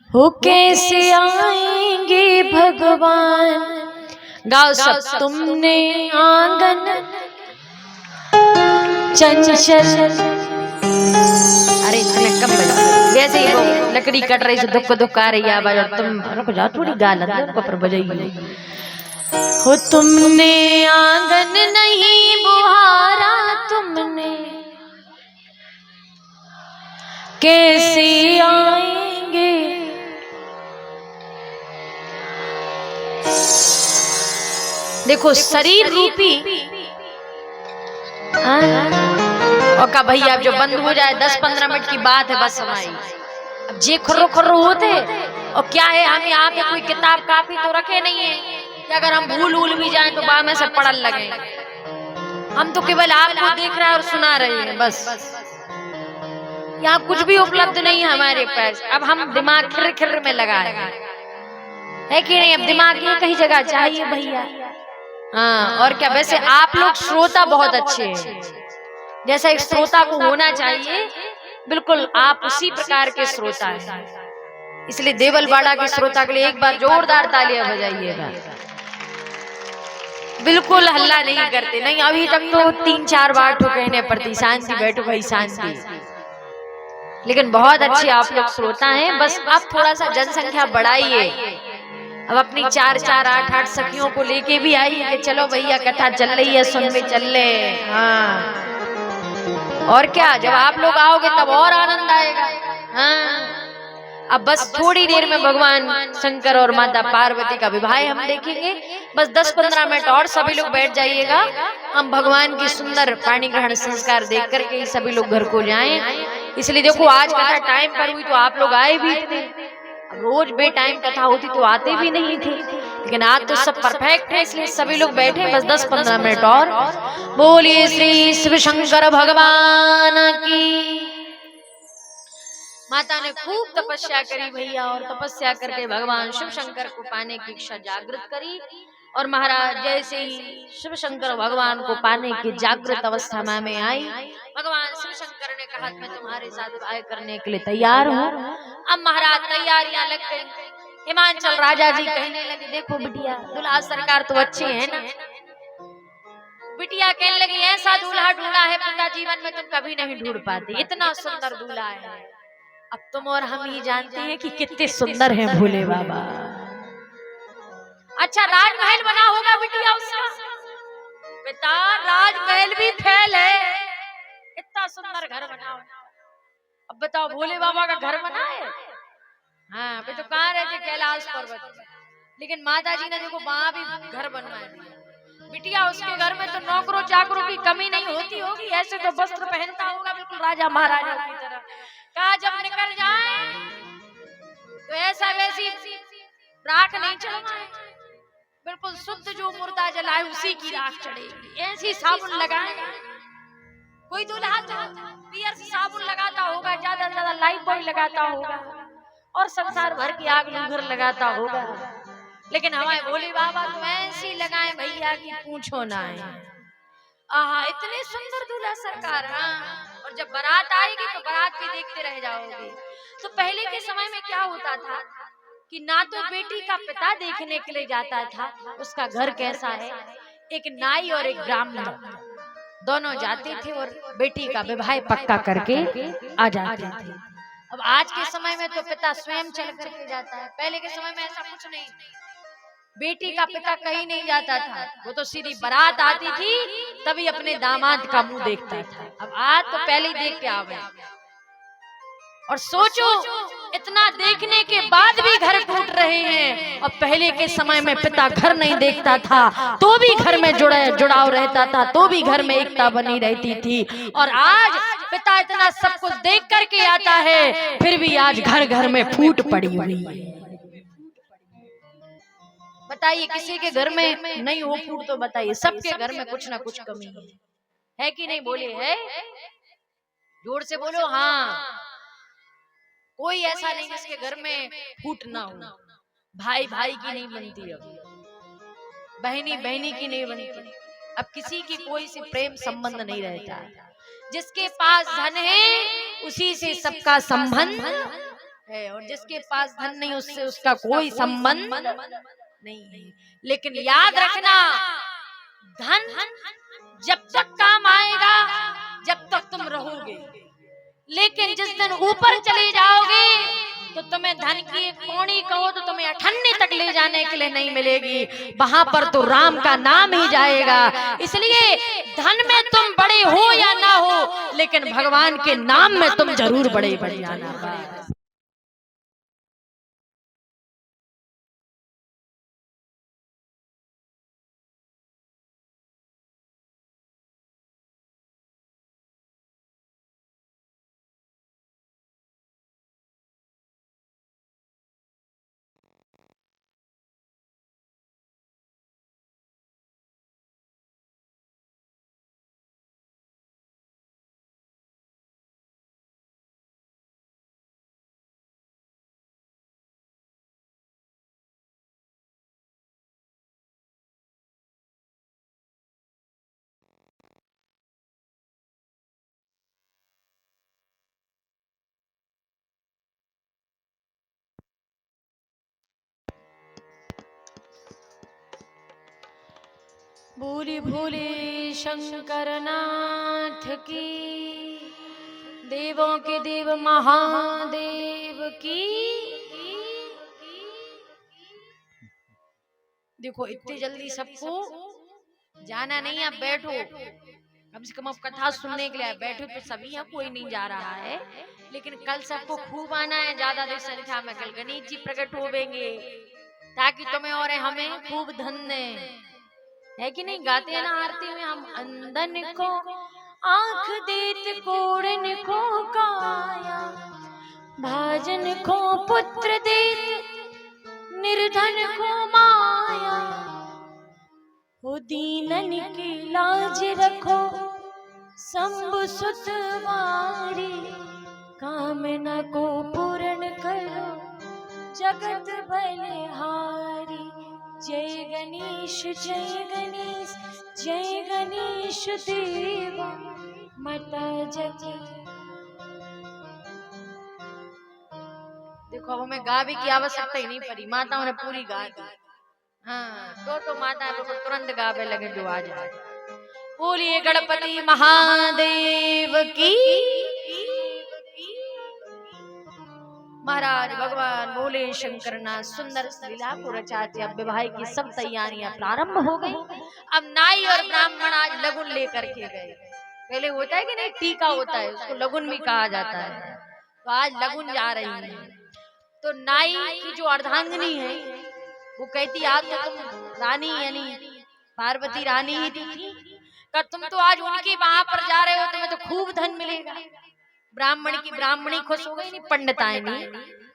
हो कैसे आएंगे भगवान। गाओ सब। तुमने आंगन चंचल। अरे इतने कम बजा, वैसे ही वो लकड़ी कट रही से दुख दुख आ रही है आवाज, और तुम रुक जाओ, थोड़ी गाल उनको पर बजाइए। हो तुमने आंगन नहीं बुहारा, तुमने कैसे आएंगे। देखो शरीर रूपी और का भैया अब जो बंद हो जाए 10-15 मिनट की बात है बस हमारी। अब जे खर्रो खर्रो होते और क्या है, हम यहाँ पे कोई किताब कापी तो रखे नहीं है कि अगर हम भूल भी जाएं तो बाद में से पढ़ने लगे। हम तो केवल आपको देख रहे हैं और सुना रहे हैं बस। यहाँ कुछ भी उपलब्ध नहीं है हमारे पास। अब हम दिमाग खिर खिर में लगा है कि नहीं। अब दिमाग की कहीं जगह चाहिए भैया। हाँ और क्या। वैसे आप लोग श्रोता बहुत अच्छे हैं, जैसा एक श्रोता को होना चाहिए, बिल्कुल आप उसी प्रकार के श्रोता हैं। इसलिए देवलवाड़ा के श्रोता के लिए एक बार जोरदार तालियां बजाइएगा। बिल्कुल हल्ला नहीं करते, नहीं अभी तक तो 3-4 बार तो कहने पड़ती शांति बैठो भाई शांति। लेकिन बहुत अच्छे आप लोग श्रोता हैं। बस आप थोड़ा सा जनसंख्या बढ़ाइए। अब अपनी 4-4, 8-8 सखियों को लेके भी आई कि चलो भैया कथा चल रही है, सुन में चल ले। हाँ और क्या, जब आप लोग आओगे तब और आनंद आएगा। हाँ अब बस थोड़ी देर में भगवान शंकर और माता पार्वती का विवाह हम देखेंगे। बस 10-15 मिनट और सभी लोग बैठ जाइएगा। हम भगवान की सुंदर पाणी ग्रहण संस्कार देख करके सभी लोग घर को जाएं। इसलिए देखो आज कथा टाइम पर हुई तो आप लोग आए भी थे। रोज बे टाइम कथा होती तो आते भी नहीं थे, लेकिन आज तो सब परफेक्ट है इसलिए सभी लोग बैठे। बस 10-15 मिनट और। बोलिए श्री शिव शंकर भगवान की। माता ने खूब तपस्या करी भैया, और तपस्या करके भगवान शिव शंकर को पाने की इच्छा जागृत करी। और महाराज जैसे ही शिव शंकर भगवान को पाने की जागृत अवस्था में आई, भगवान शिव शंकर ने कहा मैं तुम्हारे साथ विवाह करने के लिए तैयार हूँ। अब महाराज तैयारियां लग गई। हिमांचल राजा जी कहने लगे देखो बिटिया, दुल्हा सरकार तो अच्छे है ना। बिटिया कहने लगी ऐसा दूल्हा ढूंढा है पिता जीवन में तुम कभी नहीं ढूंढ पाते, इतना सुंदर दूल्हा है। अब तुम और हम ही जानते हैं कि कितने सुंदर हैं भोले बाबा। अच्छा राजमहल बना होगा बिटिया उसका। पिता राजमहल भी फेल है, इतना सुंदर घर बना। अब बताओ भोले बाबा का घर बना है। हाँ वे तो कहाँ रहते कैलाश पर्वत, लेकिन माता जी ने देखो वहां भी घर बनवाया दिया। बिटिया उसके घर में तो नौकरों चाकरों की कमी नहीं होती होगी, ऐसे तो वस्त्र पहनता होगा बिल्कुल राजा महाराजा की तरह। कहा जब निकल जाए तो ऐसा वैसी राख नहीं चढ़वाए, बिल्कुल शुद्ध जो मुर्दा जलाए उसी की राख चढ़ेगी। ऐसी साबुन लगाए। कोई दूल्हा तो पियर से साबुन लगाता होगा, ज्यादा से ज्यादा लाइफ बॉय लगाता होगा, और संसार भर की आग लूघर लगाता होगा। लेकिन हमारे भोले बाबा तो ऐसी लगाए भैया की पूछो ना है। आहा इतने सुंदर दूल्हा सरकार। हाँ और जब बारात आएगी तो बारात भी देखते रह जाओगे। तो पहले के समय में क्या होता था कि ना तो बेटी का पिता देखने के लिए जाता था उसका घर कैसा है, एक नाई और एक ब्राह्मण दोनों जाते थे और बेटी का विवाह पक्का करके आ जाते थे। अब आज के समय में तो पिता स्वयं चल करके जाता है। पहले के समय में ऐसा कुछ नहीं, बेटी का पिता कहीं नहीं जाता था, वो तो सीधी बारात आती थी तभी अपने दामाद का मुंह देखता था। अब आज तो पहले ही देख के आ गए। और सोचो इतना देखने के बाद भी घर टूट रहे हैं। और पहले के समय में पिता घर नहीं देखता था तो भी घर में जुड़ाव रहता था, तो भी घर में एकता बनी रहती थी। और आज पिता इतना सब कुछ देख करके आता है फिर भी आज घर घर में फूट पड़ी हुई है। बताइए किसी के घर में नहीं हो फूट तो बताइए, सबके घर में कुछ ना कुछ कमी है कि नहीं। बोले है, जोर से बोलो। हाँ कोई ऐसा नहीं जिसके घर में फूट ना हो। भाई भाई की नहीं बनती, अब बहनी बहनी की नहीं बनती, अब किसी की कोई से प्रेम संबंध नहीं रहता। जिसके पास धन है उसी से सबका संबंध है, और जिसके पास धन नहीं उससे उसका कोई संबंध नहीं है। लेकिन याद रखना, धन जब तक काम आएगा जब तक तुम रहोगे, लेकिन जिस दिन ऊपर चले जाओगे तो तुम्हें धन की एक कौड़ी कहो तो तुम्हें 98 तक ले जाने के लिए नहीं मिलेगी, वहां पर तो राम का नाम ही जाएगा। इसलिए धन में तुम बड़े हो या ना हो, लेकिन भगवान के नाम में तुम जरूर बड़े बन जाना। भोले भोले शंकर नाथ की, देवों के देव महादेव की। देखो इतनी जल्दी सबको जाना नहीं, आप बैठो, कम से कम आप कथा सुनने के लिए बैठो तो सभी है, कोई नहीं जा रहा है। लेकिन कल सबको खूब आना है, ज्यादा देर संख्या में कल गणेश जी प्रकट होवेंगे, ताकि तुम्हें और हमें खूब धन दें, है कि नहीं। गाते हैं ना आरती में हम, अंधन को आंख देत कोड़न को काया, भाजन को पुत्र देत निर्धन को माया, हो दीनन की लाज रखो शंभु सुतवारी, कामना को पूर्ण करो जगत बलिहारी। जय गणेश जय गणेश जय गणेश देवा, माता जगत। देखो अब हमें गावे की आवश्यकता ही नहीं पड़ी, माताओं ने पूरी गा दी। हाँ तो माता को तुरंत गावे लगे जो आ जाए। बोलिए गणपति महादेव की। महाराज भगवान भोले शंकर नाथ सुंदर लीला को रचाते। अब विवाह की सब तैयारियां प्रारंभ हो गई। अब नाई और ब्राह्मण आज लगुन लेकर के गए। पहले होता है कि नहीं, टीका होता है, उसको लगुन भी कहा जाता है, तो आज लगुन जा रही है। तो नाई की जो अर्धांगिनी है वो कहती आज तो तुम रानी यानी पार्वती रानी ही थी, कर तुम तो आज उनके वहां पर जा रहे हो, तुम्हें तो खूब धन मिलेगा। ब्राह्मण की ब्राह्मणी खुश हो गई, नहीं पंडिताइनी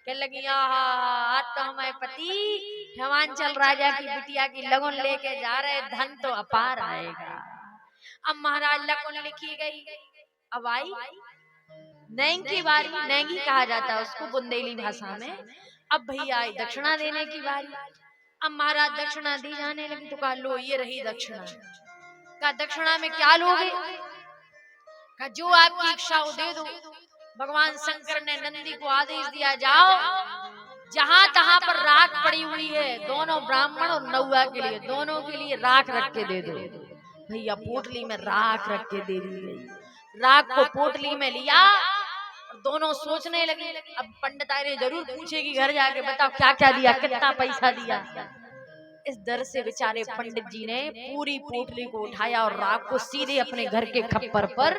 कह लगी आज तो हमारे पति हिमांचल राजा की बिटिया की लगन लेके जा रहे, धन तो अपार आएगा। अब महाराज लगन लिखी गई, अब आई नैंगी बारी, नैंगी कहा जाता है उसको बुंदेली भाषा में। अब भैया आई दक्षिणा देने की बारी। अब महाराज दक्षिणा दी जाने लगी, तो कहा लो ये रही दक्षिणा। कहा दक्षिणा में क्या लोगे? कहा जो आपकी इच्छा हो दे दो। भगवान शंकर ने नंदी को आदेश दिया, जाओ जहां तहां पर राख पड़ी हुई है, दोनों ब्राह्मण और नौआ के लिए, दोनों के लिए राख रख के दे दो। भैया पोटली में राख रख के दे दी गई। राख को पोटली में लिया और दोनों सोचने लगे। अब पंडिताई जरूर पूछेगी घर जाके, बताओ क्या क्या दिया, कितना पैसा दिया। इस डर से बेचारे पंडित जी ने पूरी पोटली को उठाया और राख को सीधे अपने घर के खप्पर पर,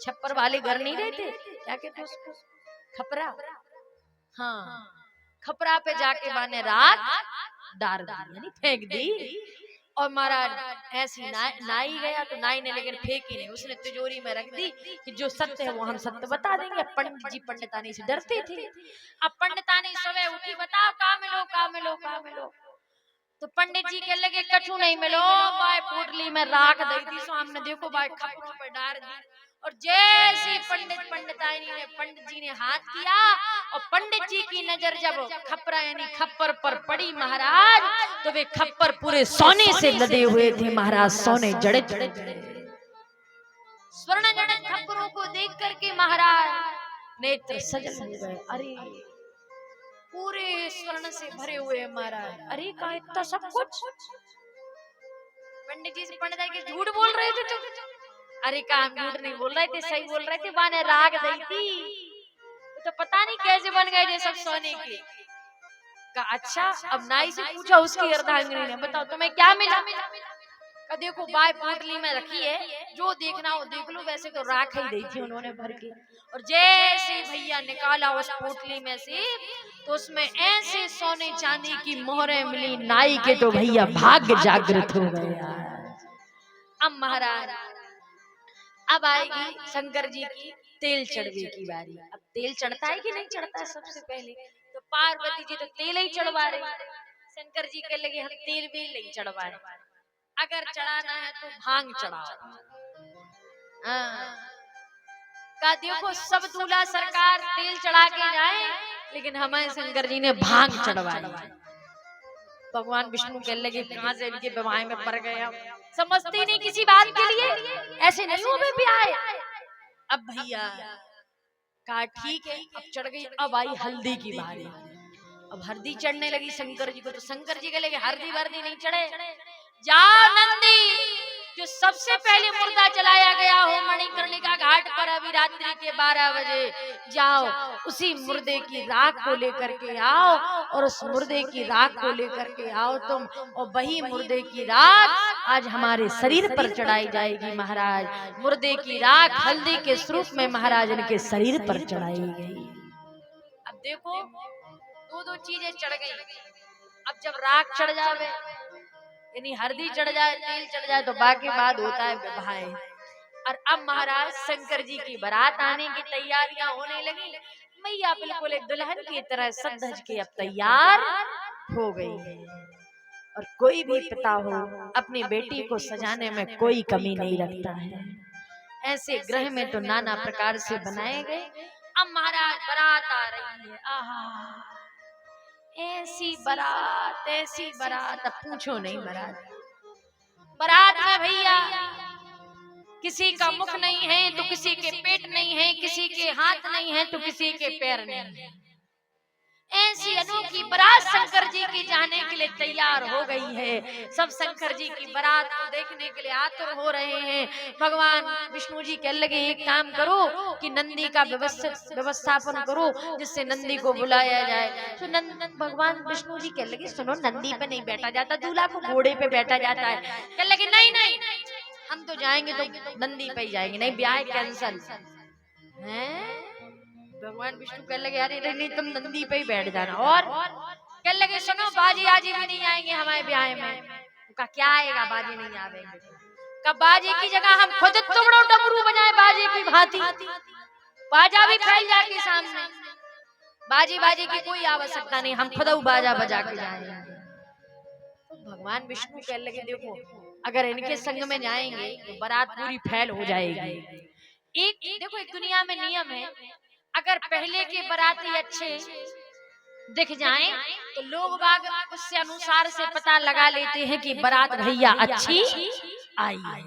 छप्पर वाले घर नहीं रहते, क्या कहते उसको, खपरा, हाँ खपरा पे जाके माने राख डाल दी, यानी फेंक दी। और महाराज ऐसी नाई गया तो नाई ने लेकिन फेंकी नहीं, उसने तिजोरी में रख दी कि जो सत्य है वो हम सत्य बता देंगे। पंडित जी पंडितानी से डरते थे। अब पंडितानी सुबह उठी, बताओ कहाँ मिलो कहाँ मिलो कहाँ मिलो। तो पंडित जी के लगे कछु नहीं मिलो, भाई पोटली में राख दी थी, सामने देखो भाई खपरों पे डाल दी। और जैसे पंडितानी ने पंडित जी ने हाथ किया और पंडित जी की नजर जब खपरा यानी खप्पर पर पड़ी महाराज, तो वे खप्पर पूरे सोने से लदे हुए थे महाराज, सोने जड़े जड़े स्वर्ण जड़े खप्परों को देख करके महाराज नेत्र सजल हो गए। अरे पूरे स्वर्ण से भरे हुए महाराज, अरे का इतना सब कुछ। पंडित जी से पंडित जी के झूठ बोल रहे थे तुम? अरे का हम झूठ नहीं बोल रहे थे, सही बोल रहे थे, बाने राग दी थी, तो पता नहीं कैसे बन गए ये सब सोने के। का अच्छा, अब नाई से पूछा उसकी अर्धांगिनी ने, बताओ तुम्हें क्या मिला? का देखो बाय पोटली में रखी है, जो देखना हो देख लो, वैसे तो राख ही दी थी उन्होंने भर के। और जैसे भैया निकाला उस पोटली में से, तो उसमें ऐसे सोने चांदी की मोहरें मिली, नाई के तो भैया भाग्य जागृत हो गया। अब महाराज अब आएगी शंकर जी की तेल चढ़वे की बारी। अब तेल चढ़ता है कि नहीं चढ़ता है? सबसे पहले तो पार्वती जी तो तेल ही चढ़वा रहे, शंकर जी के लगे हम तेल भी नहीं चढ़वाए, अगर चढ़ाना है तो भांग चढ़ाओ। का देखो सब दूल्हा सरकार तेल चढ़ा के जाए, लेकिन हमारे शंकर जी ने भांग चढ़वाई। भगवान विष्णु कहने लगे कहां से इनके विवाह में पड़ गए, हम समझते नहीं किसी बात के लिए, ऐसे नहीं हो भी आए। अब भैया कहा ठीक है, अब चढ़ गई। अब आई हल्दी की बारी। अब हल्दी चढ़ने लगी शंकर जी को, तो शंकर जी के लगे हल्दी वर्दी नहीं चढ़े, जाओ नंदी, जो सबसे पहले मुर्दा जलाया गया हो मणिकर्णिका घाट पर अभी रात्रि के 12 बजे, जाओ उसी मुर्दे की राख को लेकर के आओ, और उस मुर्दे की राख को लेकर के आओ तुम, और वही मुर्दे की राख आज हमारे शरीर पर चढ़ाई जाएगी। महाराज मुर्दे की राख हल्दी के स्वरूप में महाराज इनके शरीर पर चढ़ाई गई। अब देखो दो चीजें चढ़ गई। अब जब राख चढ़ जावे, यानी हल्दी चढ़ जाए, तेल चढ़ जाए, तो बाकी बाद होता है विवाह। और अब महाराज शंकर जी की बारात आने की तैयारियां होने लगी। मैया बिल्कुल एक दुल्हन की तरह सज के अब तैयार हो गई है। और कोई भी पिता हो अपनी बेटी को सजाने में कोई कमी नहीं रखता है। ऐसे ग्रह में तो नाना प्रकार से बनाए गए। अब महाराज बारात आ रही है, आहा ऐसी बारात अब पूछो नहीं। महाराज बारात में भैया किसी का मुख नहीं है तो किसी के पेट नहीं है, किसी के हाथ नहीं है तो किसी के पैर नहीं है। ऐसी अनोखी बारात शंकर जी की जाने के लिए तैयार हो गई है। सब शंकर जी की बारात को देखने के लिए आतुर हो रहे हैं। भगवान विष्णु जी कहने लगे एक काम करो कि नंदी का व्यवस्थापन करो, जिससे नंदी को बुलाया जाए। तो भगवान विष्णु जी कहने लगे सुनो, नंदी पे नहीं बैठा जाता, दूल्हा को घोड़े पे बैठा जाता है। कहने लगे नहीं नहीं, हम तो जाएंगे तो नंदी पे ही जाएंगे, नहीं ब्याह कैंसल है। भगवान विष्णु कहने लगे अरे नहीं तुम नंदी पे ही बैठ जाना। और कहने लगे सुनो, बाजी आजी भी नहीं आएंगे हमारे ब्याह में। का क्या आएगा, बाजी नहीं आवेंगे। का बाजी की जगह हम खुद तुमड़ो डमरू बजाए बाजी की भांति, बाजा भी फैल जाएगी सामने, बाजी बाजी की कोई आवश्यकता नहीं, हम खुद बाजा बजा के जाएंगे। तो भगवान विष्णु कहने लगे देखो अगर इनके संग में जाएंगे तो बारात पूरी फैल हो जाएगी। एक देखो एक दुनिया में नियम है, अगर पहले के बाराती अच्छे दिख जाएं तो लोग बाग उससे अनुसार से पता लगा लेते हैं कि बारात भैया अच्छी आई है।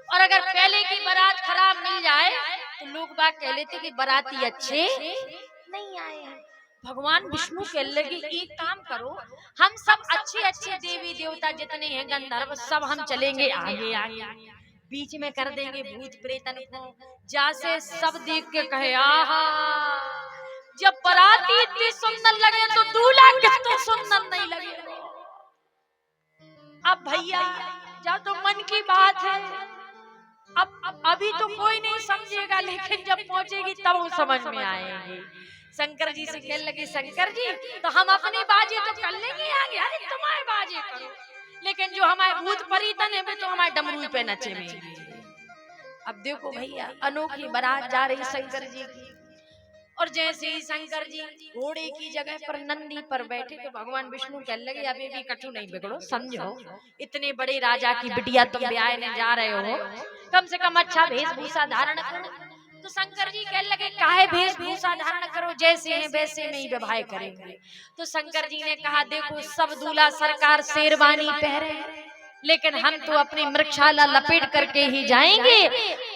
और अगर पहले की बारात खराब मिल जाए तो लोग बाग कह लेते कि बाराती अच्छे नहीं आए हैं। भगवान विष्णु कह लगे एक काम करो, हम सब अच्छे अच्छे देवी देवता जितने हैं गंधर्व सब हम चलेंगे आगे आगे, बीच में कर देंगे भूत प्रेतन को, जैसे सब देख के कहे आहा जब बाराती इतनी सुंदर लगे तो दूल्हा कितना सुंदर नहीं लगे। अब भैया जब तो मन की बात है, अब अभी तो कोई नहीं समझेगा, लेकिन जब पहुंचेगी तब वो समझ में आएंगे। शंकर जी से कहने लगे शंकर जी तो हम अपनी बाजी तो कर लेंगे आगे, अरे तुम्हारे बाजी करो, लेकिन जो हमारे भूत प्रेतन है वे तो हमारे डमरू पे नचेंगे। अब देखो भैया अनोखी बारात जा रही शंकर जी की, और जैसे ही शंकर जी घोड़े की जगह पर नंदी पर बैठे तो भगवान विष्णु कहने लगे अभी भी कटु नहीं बिगड़ो, समझो इतने बड़े राजा की बिटिया तुम ब्याहने जा रहे हो, कम से कम अच्छा वेशभूषा धारण करो। तो शंकर जी कहने लगे काहे वेशभूषा धारण करो, जैसे हैं वैसे में ही विवाह करेंगे। तो शंकर जी ने कहा देखो सब दूल्हा सरकार शेरवानी पहने, लेकिन हम तो अपनी मृगशाला लपेट करके ही जाएंगे।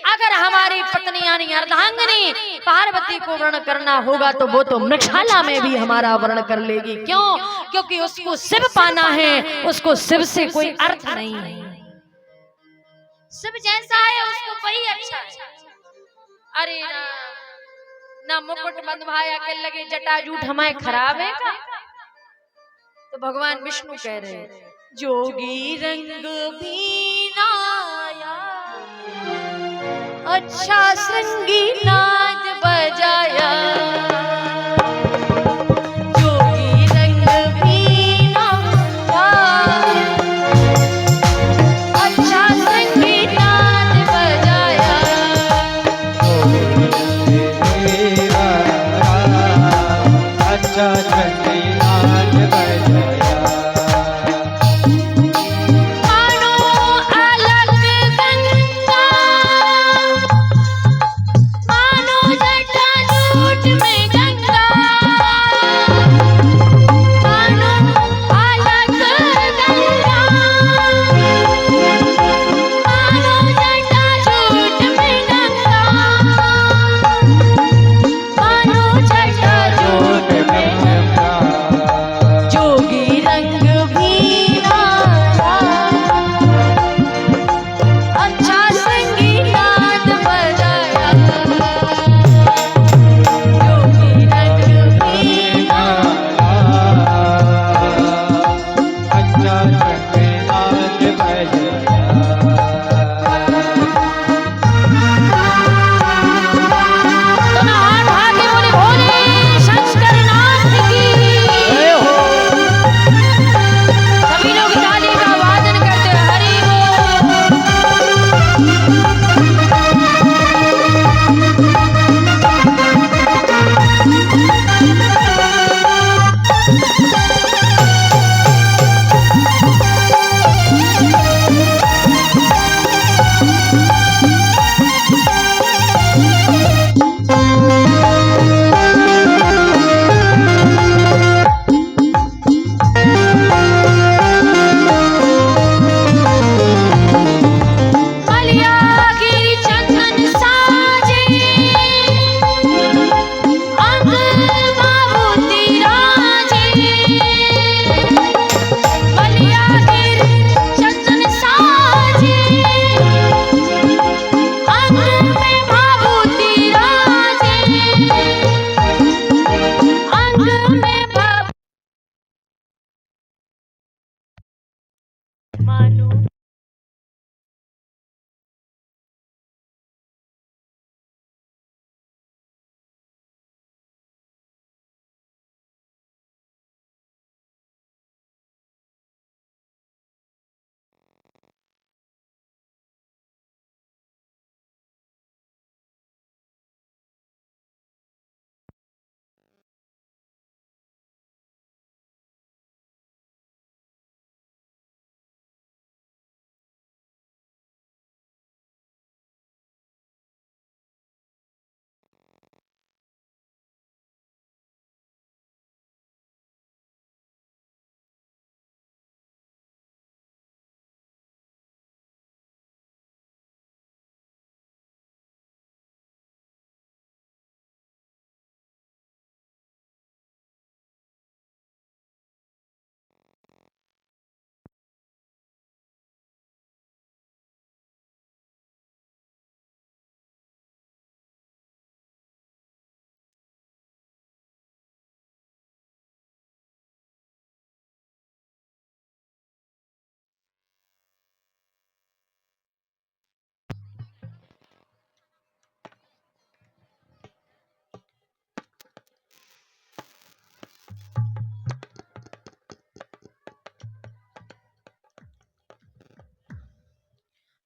अगर हमारी पत्नी यानी अर्धांगिनी पार्वती को वर्ण करना होगा तो वो तो मृगशाला में भी हमारा वर्ण कर लेगी। क्यों? क्योंकि उसको शिव पाना है, उसको शिव से कोई अर्थ नहीं है। शिव जैसा है उसको वही अच्छा है। अरे ना मुकुट बंधवाया के लगे जटा जूठ हमारे खराब है का? तो भगवान विष्णु कह रहे हैं जोगी रंग भी नाया, अच्छा संगी नाद बजाया। जोगी रंग भी नाया, अच्छा संगी नाद बजाया। अच्छा संगी नाद बजाया।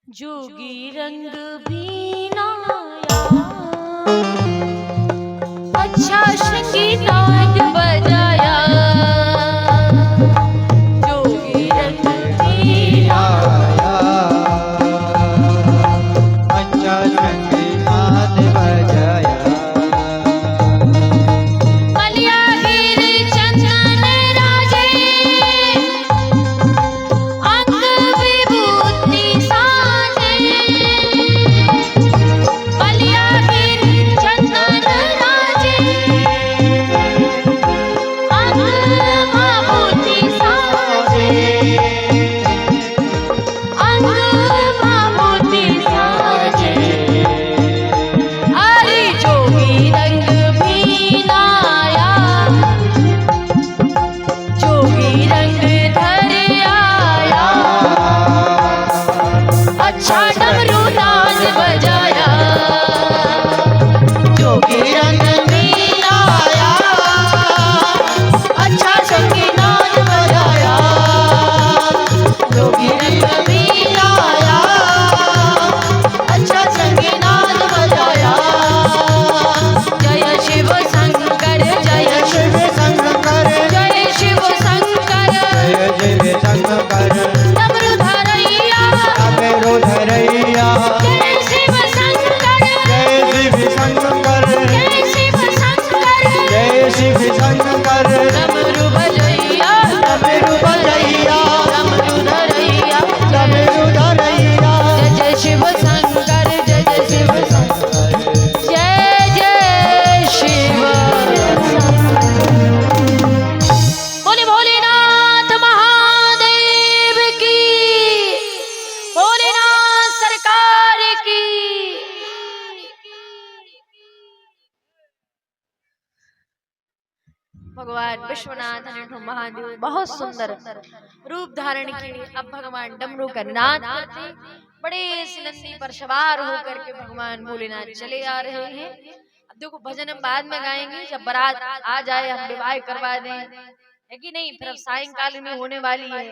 जोगी रंग भी नाया, अच्छा संगी नाद बजाया। जोगी रंग भी नाया, अच्छा संगी नाद बजाया। मलिया गिर चंदन राजे, अंग विभूति शंकर डमरू बजैया डमरू बजैया डमरू धरैया डमरू धरैया जय जय शिव शंकर जय जय शिव शंकर जय जय शिव बोले भोलेनाथ महादेव की भोलेनाथ सरकार की। भगवान विश्वनाथ ने महादेव बहुत सुंदर रूप धारण किए। अब भगवान डमरू का नाद करते बड़े इस नंदी पर सवार होकर के भगवान भोलेनाथ चले आ रहे हैं। अब देखो भजन हम बाद में गाएंगे, जब बारात आ जाए हम विवाह करवा दें, है कि नहीं। फिर अब सायंकाल में होने वाली है,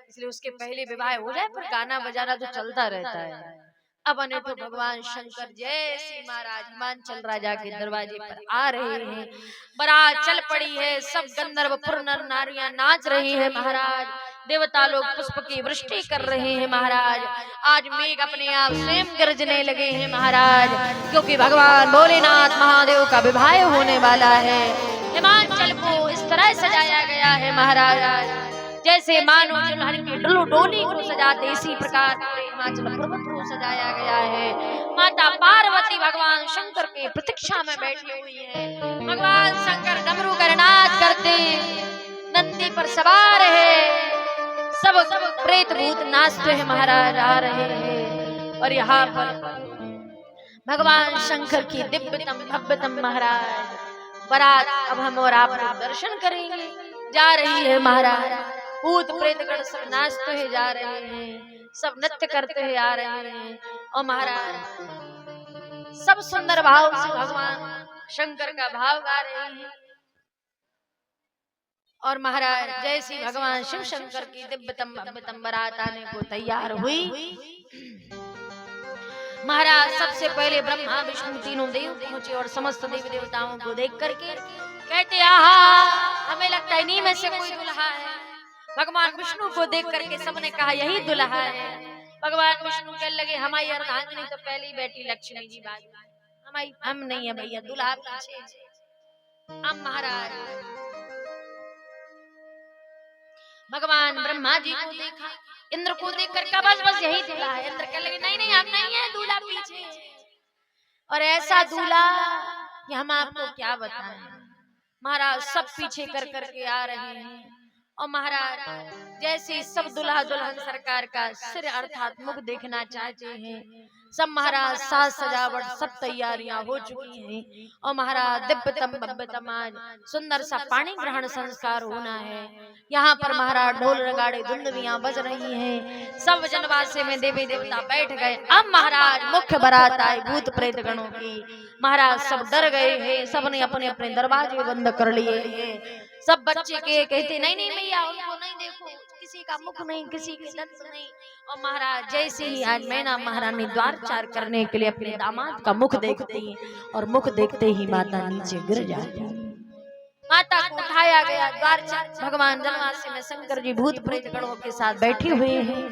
इसलिए उसके पहले विवाह हो जाए, पर गाना बजाना तो चलता रहता है। अब अने तो भगवान शंकर जय श्री महाराज हिमांचल राजा के दरवाजे पर आ रहे हैं। बारात चल पड़ी है, सब गंधर्व पुर नर नारियां नाच रही है महाराज। देवता लोग पुष्प की वृष्टि कर रहे हैं महाराज। आज मेघ अपने आप स्वयं गरजने लगे हैं महाराज, क्योंकि भगवान भोलेनाथ महादेव का विवाह होने वाला है। हिमाचल को इस तरह सजाया गया है महाराज, जैसे मानो दुल्हन की डोली को सजाते इसी प्रकार पूरे हिमाचल पर्वत को सजाया गया है। माता पार्वती भगवान शंकर के प्रतीक्षा में बैठी हुई है। भगवान शंकर डमरू का नाद करते नंदी पर सवार है, सब प्रेत भूत नाचते हैं महाराज आ रहे हैं। और यहाँ पर भगवान शंकर की दिव्यतम भव्यतम महाराज बारात अब हम और आप दर्शन करेंगे जा रही है महाराज। भूत प्रेतगण सब नाचते हुए जा रहे हैं, सब नृत्य करते हुए आ रहे हैं। और महाराज सब सुंदर भाव से भगवान शंकर का भाव गा रहे हैं। और महाराज जैसी भगवान शिव शंकर की दिव्यतम भव्यतम बारात आने को तैयार हुई, महाराज सबसे पहले ब्रह्मा विष्णु तीनों देव पहुंचे और समस्त देवी देवताओं को देख करके कहते आहा हमें लगता है इन्हीं में से कोई दुल्हा है। भगवान विष्णु को देख करके सबने कहा यही दुल्हा है। भगवान विष्णु कहने लगे हमारी अर्धांगिनी तो पहली बेटी लक्ष्मी जी बात, हमारी हम नहीं है भैया, दुल्हा पीछे। अब महाराज भगवान ब्रह्मा जी को देखा, इंद्र को देख कर बस बस यही दूल्हा है। इंद्र कहने लगे नहीं नहीं हम नहीं है, दूल्हा पीछे। और ऐसा दूल्हा कि हम आपको क्या बताएं। महाराज सब पीछे कर करके आ रहे हैं। और महाराज जैसे सब दुल्हा दुल्हन सरकार का सिर अर्थात मुख देखना चाहते हैं, सब महाराज साज सजावट सब तैयारियां हो चुकी हैं। और महाराज दिव्यतम भव्यतम आज सुंदर सा पानी ग्रहण संस्कार होना है। यहाँ पर महाराज ढोल नगाड़े धुंदलियां बज रही हैं, सब जनवासे में देवी देवता बैठ गए। अब महाराज मुख्य बारात आई भूत प्रेत गणों की। महाराज सब डर गए हैं, सबने अपने अपने दरवाजे बंद कर लिए हैं। सब बच्चे के कहते नहीं नहीं भैया उनको नहीं देखो, किसी का मुख नहीं, किसी के दंत नहीं। और महाराज जैसे ही आज मैना महारानी द्वार चार करने के लिए अपने दामाद का मुख देखती है, और मुख देखते ही माता नीचे गिर जाती है। माता को उठाया गया द्वार चार। भगवान जनवासी में शंकर जी भूत प्रेत गणों के साथ बैठे हुए हैं।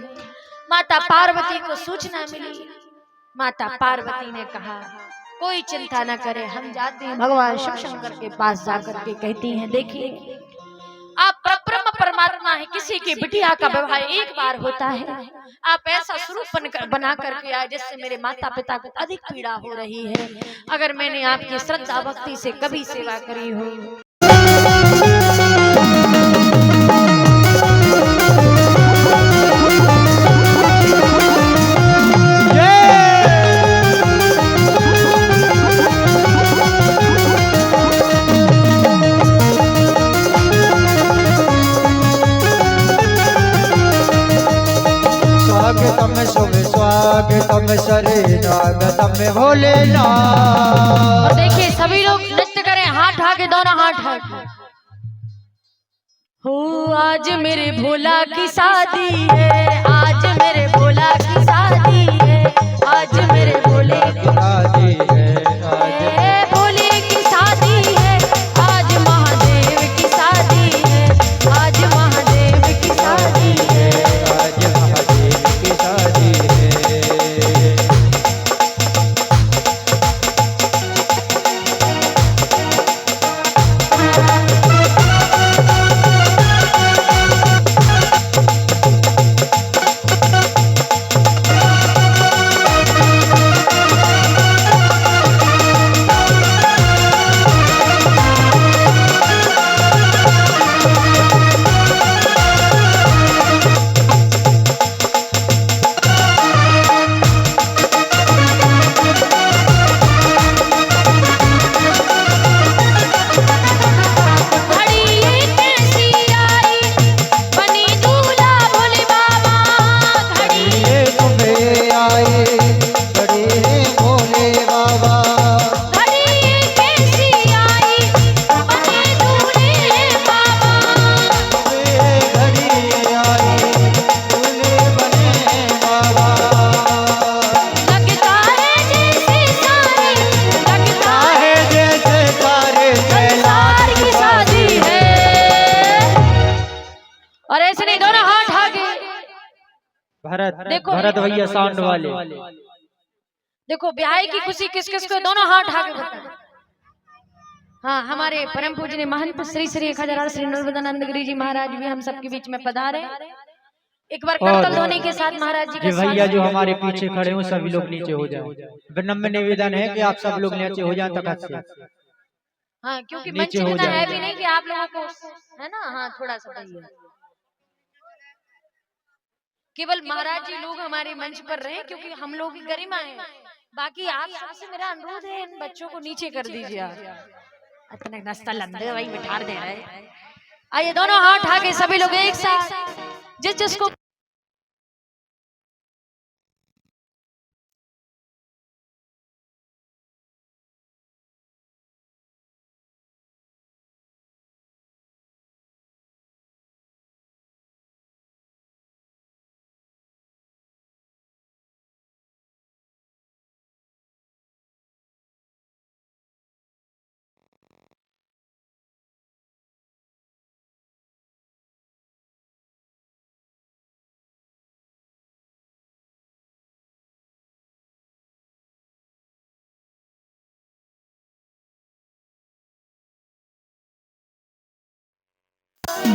माता पार्वती को सूचना मिली। माता पार्वती ने कहा कोई चिंता न करे, हम जाते हैं भगवान शिव शंकर के पास जाकर के कहती हैं देखिए आप ब्रह्म परमात्मा है, किसी की बिटिया का विवाह एक बार होता है, आप ऐसा स्वरूप बना करके आए जिससे मेरे माता पिता को अधिक पीड़ा हो रही है। अगर मैंने आपकी श्रद्धा भक्ति से कभी सेवा करी हो स्वागतम शुभ स्वागतम शरणागतम भोलेनाथ। और देखिए सभी लोग नृत्य करें, हाथ आगे दोनों हाथ आगे। हो आज मेरे भोला की शादी है, आज मेरे भोला की शादी है, आज मेरे भोले की शादी है, आज भोले की शादी है, आज महादेव की शादी है, आज महादेव की शादी है, आज महादेव की शादी है। देखो भरत भैया साउंड वाले। देखो ब्याह की खुशी किस किस को, दोनों हाथ उठा के बताओ। हाँ, हमारे परम पूजनीय महंत श्री श्री 1008 श्री नर्मदानंद गिरी जी महाराज भी हम सबके बीच में पधारे। एक बार करतल ध्वनि के साथ महाराज जी का भैया जो हमारे पीछे खड़े हो सभी लोग नीचे हो जाए। विनम्र निवेदन है कि आप सब लोग नीचे हो जाए तक से। हाँ, क्योंकि मंच इतना है भी नहीं कि आप लोगों को, है ना। हाँ, थोड़ा सा केवल महाराज जी लोग हमारे मंच पर रहे क्योंकि हम लोग की गरिमा है। बाकी आप सबसे मेरा अनुरोध है, इन बच्चों को नीचे कर दीजिए। इतने नाश्ता लंदे भाई बिठार दे रहे। आइए दोनों हाथ उठा के सभी लोग एक साथ जिसको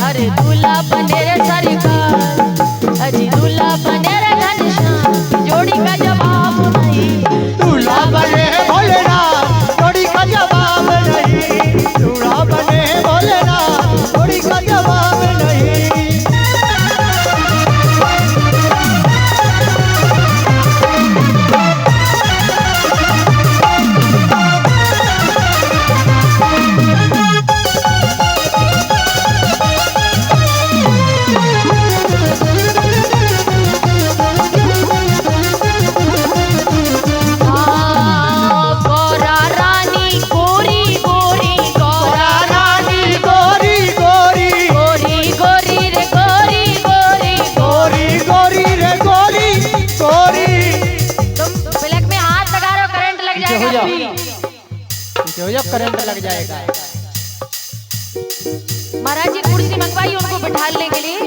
अरे दूल्हा बने रे सरकार, अजी दूल्हा बने रे घनश्याम, जोड़ी का जवाब नहीं। दूल्हा बने भोलेनाथ, जोड़ी का जवाब नहीं। दूल्हा बने भोलेनाथ, जोड़ी का जवाब नहीं। करंट लग जाएगा। महाराज जी कुर्सी मंगवाई उनको बिठाने के लिए।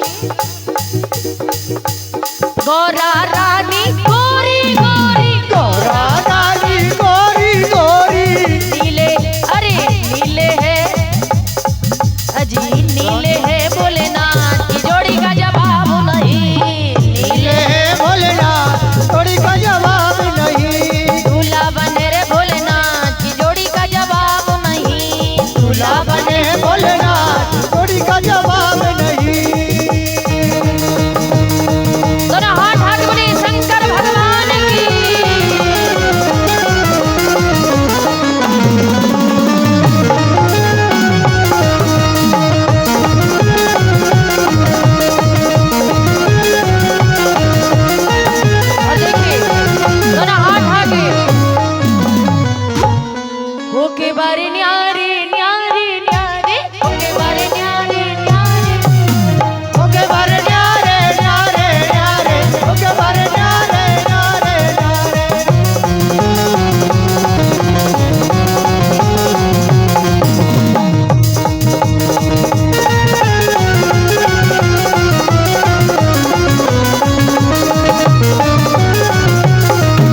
गौरा रानी गोरी गोरी, गौरा रानी गोरी गोरी, नीले अरे नीले है अजी नीले है भोलेनाथ की जोड़ी का जवाब नहीं। नीले है भोलेनाथ, जोड़ी का जवाब नहीं। दूल्हा बने रे भोलेनाथ की जोड़ी का जवाब नहीं। दूल्हा बने भोलेनाथ, जोड़ी का जवाब नहीं। दोनों हाथ हाथ बोले शंकर भगवान की। और देखिए दोनों हाथ आगे होके बारे न्यारे न्यारे न्यारे, होके बारे न्यारे न्यारे, ओके बारे न्यारे न्यारे न्यारे, ओके बारे न्यारे न्यारे न्यारे।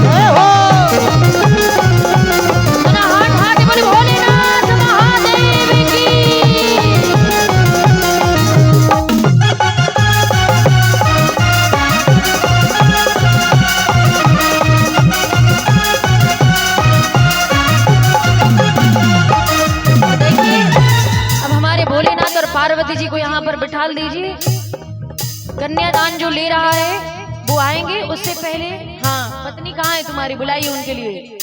जय हो। दोनों हाथ आगे बोले भोलेनाथ महादेव की। देखिए अब हमारे भोलेनाथ और पार्वती जी को यहाँ पर बिठा दीजिए। कन्यादान जो ले रहा है वो आएंगे, उससे पहले हाँ पत्नी कहाँ है तुम्हारी, बुलाइए उनके लिए।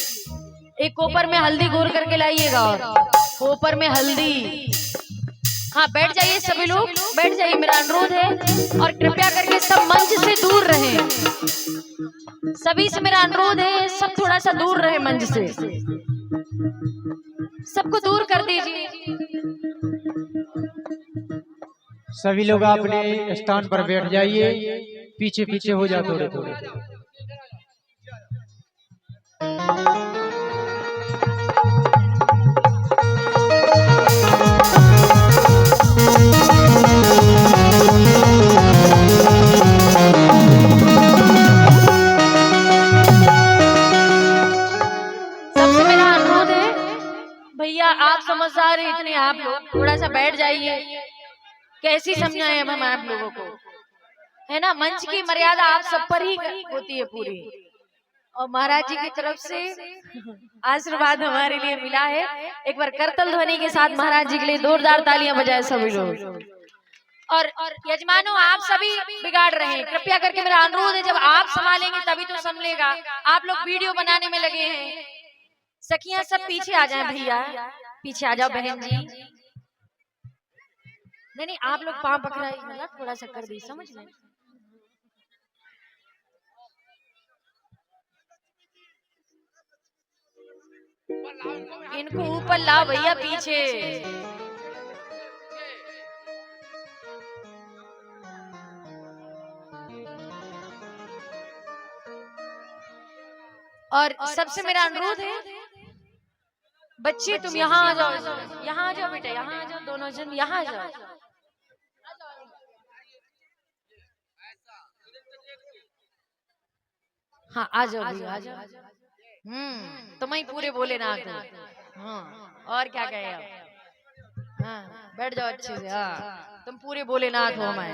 एक कोपर में हल्दी घोर करके लाइएगा, और कोपर में हल्दी। हाँ बैठ जाइए सभी लोग, बैठ जाइए, मेरा अनुरोध है। और कृपया करके सब मंच से दूर रहें, सभी से मेरा अनुरोध है, सब थोड़ा सा दूर रहे मंच से, सबको दूर कर दीजिए। सभी लोग अपने स्थान पर बैठ जाइए, पीछे पीछे हो जाओ थोड़े थोड़े। थोड़ा सा बैठ जाइए। कैसी समझाएं अब हम आप लोगों को, है ना। मंच की मर्यादा आप सब पर ही होती है पूरी, और महाराज जी की तरफ से आशीर्वाद हमारे लिए मिला है। एक बार करतल ध्वनि के साथ महाराज जी के लिए जोरदार तालियां बजाए सभी लोग। और यजमानों आप सभी बिगाड़ रहे हैं, कृपया करके मेरा अनुरोध है, जब आप संभालेंगे तभी तो संभलेगा। आप लोग वीडियो बनाने में लगे हैं। सखियां सब पीछे आ जाएं, भैया पीछे आ जाओ, बहन जी। नहीं आप लोग पांव पकड़ाई, मतलब थोड़ा सा कर दी, समझ में। इनको ऊपर लाओ भैया पीछे। और सबसे मेरा अनुरोध है, बच्चे तुम यहाँ आ जाओ, यहाँ आ जाओ बेटा, यहाँ आ जाओ, दोनों जन यहाँ आ जाओ। हाँ आ जाओ भैया, आ जाओ। तुम ही पूरे बोले ना तो। हाँ और क्या कहे आप। हाँ बैठ जाओ अच्छे से। हाँ तुम पूरे बोले ना हो हमारे।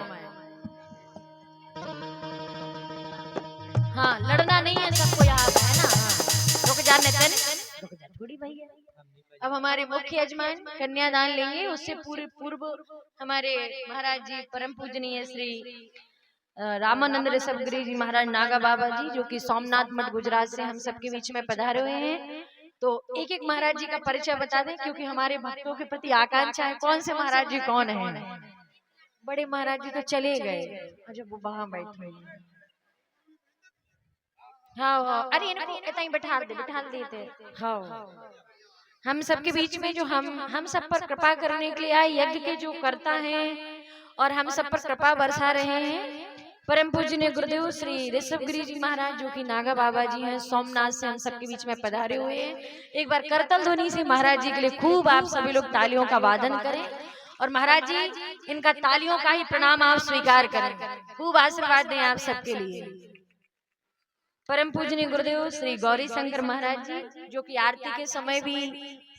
हाँ लड़ना नहीं है सबको यहाँ पे, है ना। रुक जाने रुक जा थोड़ी भैया। अब हमारे मुख्य यजमान कन्यादान लेंगे, उससे पूर्व हमारे महाराज जी परम पूजनीय श्री रामानंद ऋषभ गिरी जी महाराज नागा बाबा जी, जो कि सोमनाथ मठ गुजरात से हम सबके बीच में पधारे हुए हैं। तो एक एक महाराज जी का परिचय बता दें, क्योंकि हमारे भक्तों के प्रति आकांक्षा है कौन से महाराज जी कौन है। बड़े महाराज जी तो चले गए, जब वो वहां बैठे। हाँ अरे इनको इतना ही बैठा देते। हाँ हम सबके बीच में जो हम सब पर कृपा करने के लिए आए, यज्ञ के जो करता है और हम सब पर कृपा बरसा रहे हैं, परम पूजनीय गुरुदेव श्री ऋषभ गिरी जी महाराज, जो कि नागा बाबा जी हैं, सोमनाथ से हम सबके बीच में पधारे हुए हैं। एक बार करतल ध्वनि से महाराज जी के लिए खूब आप सभी लोग तालियों का वादन करें, और महाराज जी इनका तालियों का ही प्रणाम आप स्वीकार करें, खूब आशीर्वाद दें आप सबके लिए। परम पूजनीय गुरुदेव श्री गौरी शंकर महाराज जी, जो कि आरती के समय भी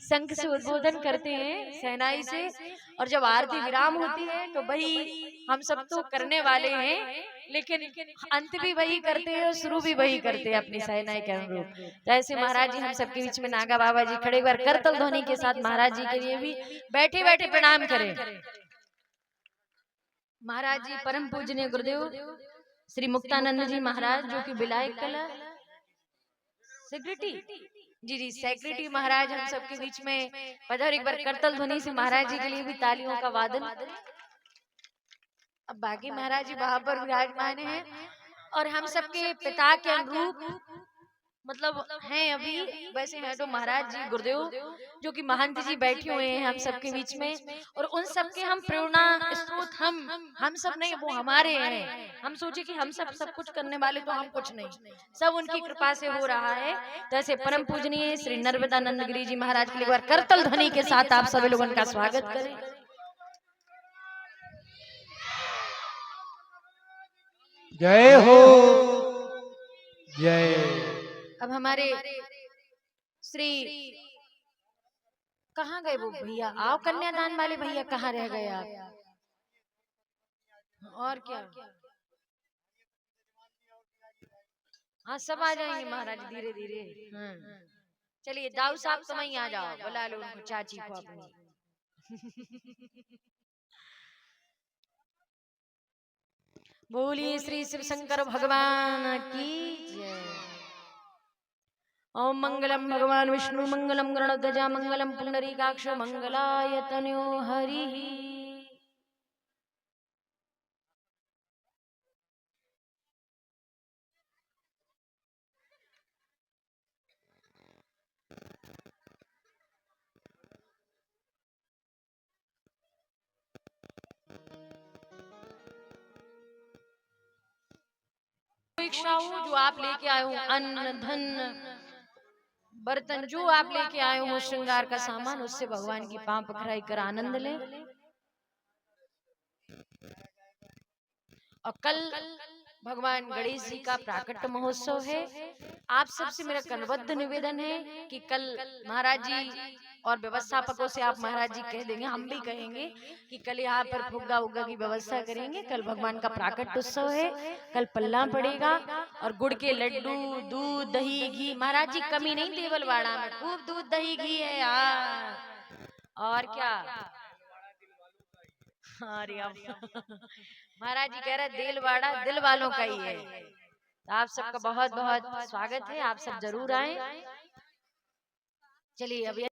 शंख से उद्बोधन करते हैं सहनाई से, और जब आरती विराम होती है तो वही हम सब तो करने वाले हैं, लेकिन अंत भी वही करते हैं और शुरू भी वही करते हैं अपनी सहनाई के अनुरूप। तो ऐसे महाराज जी हम सबके बीच में नागा बाबा जी खड़े, बार करतल ध्वनि के साथ महाराज जी के लिए भी बैठे बैठे प्रणाम करें। महाराज जी परम पूजनीय गुरुदेव श्री मुक्तानंद जी महाराज, जो कि विलायक कला सेक्रेटरी जी सेक्रेटरी महाराज हम सबके बीच में पधार। एक बार करतल ध्वनि से महाराज जी के लिए भी तालियों का वादन। अब बाकी महाराज जी वहां पर विराजमान हैं, और हम सबके पिता के अनुरूप मतलब हैं अभी, वैसे हैं तो महाराज जी गुरुदेव, जो कि महंत जी बैठे हुए हैं हम सबके बीच में, और उन सबके हम प्रेरणा स्रोत हम सब नहीं, वो हमारे हैं। हम सोचे कि हम सब कुछ करने वाले, तो हम कुछ नहीं, सब उनकी कृपा से हो रहा है। जैसे परम पूजनीय श्री नर्मदानंद गिरी जी महाराज के लिए बार करतल ध्वनि के साथ आप सभी लोग उनका स्वागत करें। जय हो जय। अब हमारे श्री कहाँ गए वो भैया, आओ कन्यादान वाले भैया, कहाँ रह गए आप। और क्या, हाँ सब आ जाएंगे महाराज धीरे धीरे। चलिए दाऊ साहब तुम ही आ जाओ, बुला लो उनको, चाची को अपनी। बोलिए श्री शिव शंकर भगवान की जय। ओम मंगलम भगवान विष्णु मंगलम गरुड़ध्वजा मंगलम पुंडरीकाक्ष मंगलाय तनयो हरि। इच्छाओं जो आप लेके आए हो, अन्न धन बर्तन जो आप लेके आए हो, श्रृंगार का सामान, उससे भगवान की पांव पखराई कर आनंद लें। और कल भगवान गणेश जी का प्राकट्य महोत्सव है। आप सबसे मेरा कलबद्ध निवेदन है कि कल महाराज जी और व्यवस्थापकों से आप महाराज जी कह देंगे, हम भी कहेंगे कि कल यहाँ पर फुग्गा उग्गा की व्यवस्था करेंगे। कल भगवान का प्राकट उत्सव है, कल पल्ला पड़ेगा और गुड़ के लड्डू, दूध, दही, घी। महाराज जी कमी नहीं देवलवाड़ा में, खूब दूध दही घी है यार। और क्या, अरे अब महाराज जी कह रहे देलवाड़ा दिल वालों का ही है। तो आप सबका बहुत बहुत स्वागत है, आप सब जरूर आए। चलिए अब